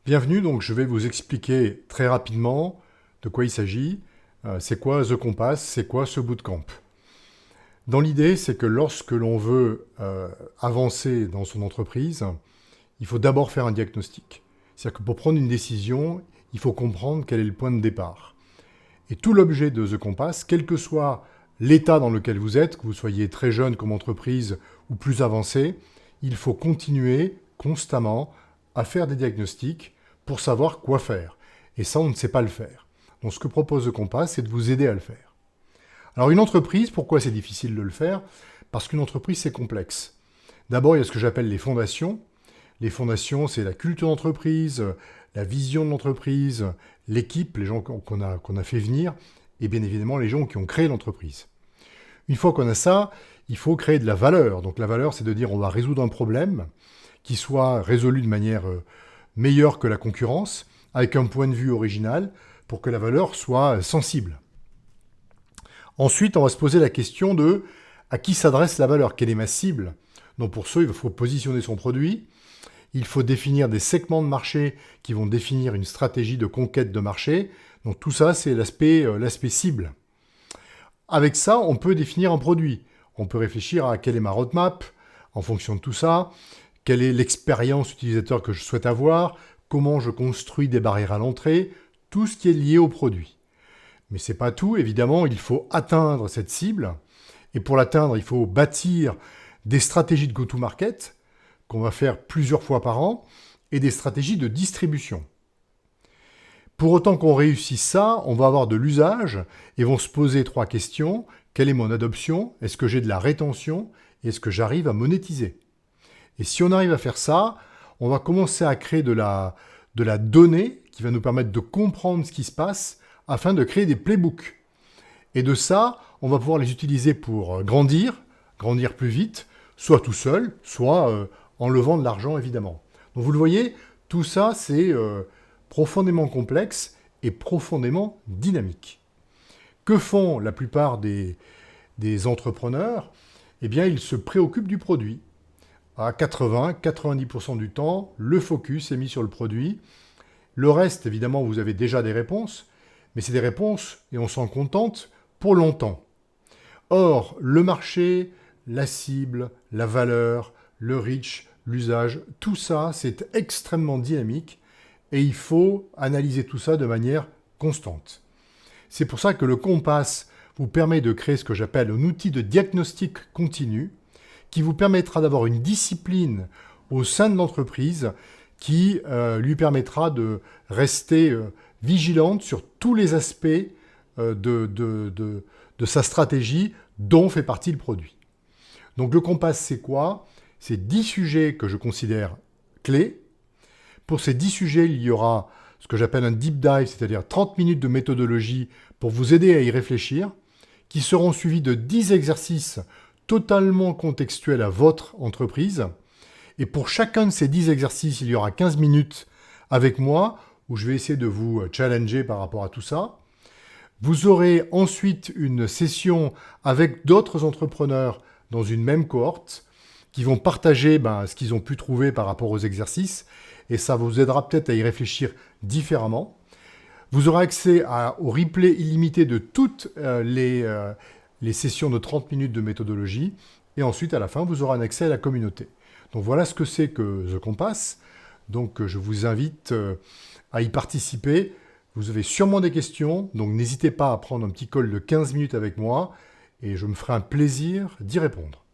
Bienvenue, donc je vais vous expliquer très rapidement de quoi il s'agit, c'est quoi The Compass, c'est quoi ce bootcamp. Dans l'idée, c'est que lorsque l'on veut avancer dans son entreprise, il faut d'abord faire un diagnostic. C'est-à-dire que pour prendre une décision, il faut comprendre quel est le point de départ. Et tout l'objet de The Compass, quel que soit l'état dans lequel vous êtes, que vous soyez très jeune comme entreprise ou plus avancé, il faut continuer constamment à faire des diagnostics pour savoir quoi faire. Et ça, on ne sait pas le faire. Donc ce que propose The Compass, c'est de vous aider à le faire. Alors une entreprise, pourquoi c'est difficile de le faire? Parce qu'une entreprise, c'est complexe. D'abord, il y a ce que j'appelle les fondations. Les fondations, c'est la culture d'entreprise, la vision de l'entreprise, l'équipe, les gens qu'on a fait venir, et bien évidemment les gens qui ont créé l'entreprise. Une fois qu'on a ça, il faut créer de la valeur. Donc la valeur, c'est de dire on va résoudre un problème qui soit résolu de manière meilleure que la concurrence, avec un point de vue original, pour que la valeur soit sensible. Ensuite, on va se poser la question de à qui s'adresse la valeur, quelle est ma cible. Donc pour ça, il faut positionner son produit, il faut définir des segments de marché qui vont définir une stratégie de conquête de marché. Donc tout ça, c'est l'aspect cible. Avec ça, on peut définir un produit. On peut réfléchir à quelle est ma roadmap en fonction de tout ça, quelle est l'expérience utilisateur que je souhaite avoir, comment je construis des barrières à l'entrée, tout ce qui est lié au produit. Mais c'est pas tout, évidemment, il faut atteindre cette cible. Et pour l'atteindre, il faut bâtir des stratégies de go-to-market qu'on va faire plusieurs fois par an et des stratégies de distribution. Pour autant qu'on réussisse ça, on va avoir de l'usage et vont se poser 3 questions. Quelle est mon adoption? Est-ce que j'ai de la rétention? Est-ce que j'arrive à monétiser? Et si on arrive à faire ça, on va commencer à créer de la donnée qui va nous permettre de comprendre ce qui se passe afin de créer des playbooks. Et de ça, on va pouvoir les utiliser pour grandir plus vite, soit tout seul, soit en levant de l'argent évidemment. Donc vous le voyez, tout ça c'est profondément complexe et profondément dynamique. Que font la plupart des entrepreneurs? Eh bien, ils se préoccupent du produit. À 80-90% du temps, le focus est mis sur le produit. Le reste, évidemment, vous avez déjà des réponses, mais c'est des réponses, et on s'en contente, pour longtemps. Or, le marché, la cible, la valeur, le reach, l'usage, tout ça, c'est extrêmement dynamique, et il faut analyser tout ça de manière constante. C'est pour ça que le Compass vous permet de créer ce que j'appelle un outil de diagnostic continu, qui vous permettra d'avoir une discipline au sein de l'entreprise qui lui permettra de rester vigilante sur tous les aspects de sa stratégie dont fait partie le produit. Donc le Compass, c'est quoi? C'est 10 sujets que je considère clés. Pour ces 10 sujets, il y aura ce que j'appelle un deep dive, c'est-à-dire 30 minutes de méthodologie pour vous aider à y réfléchir, qui seront suivis de 10 exercices totalement contextuels à votre entreprise. Et pour chacun de ces 10 exercices, il y aura 15 minutes avec moi, où je vais essayer de vous challenger par rapport à tout ça. Vous aurez ensuite une session avec d'autres entrepreneurs dans une même cohorte, qui vont partager ce qu'ils ont pu trouver par rapport aux exercices, et ça vous aidera peut-être à y réfléchir différemment. Vous aurez accès au replay illimité de toutes les sessions de 30 minutes de méthodologie, et ensuite, à la fin, vous aurez un accès à la communauté. Donc voilà ce que c'est que The Compass. Donc je vous invite à y participer. Vous avez sûrement des questions, donc n'hésitez pas à prendre un petit call de 15 minutes avec moi, et je me ferai un plaisir d'y répondre.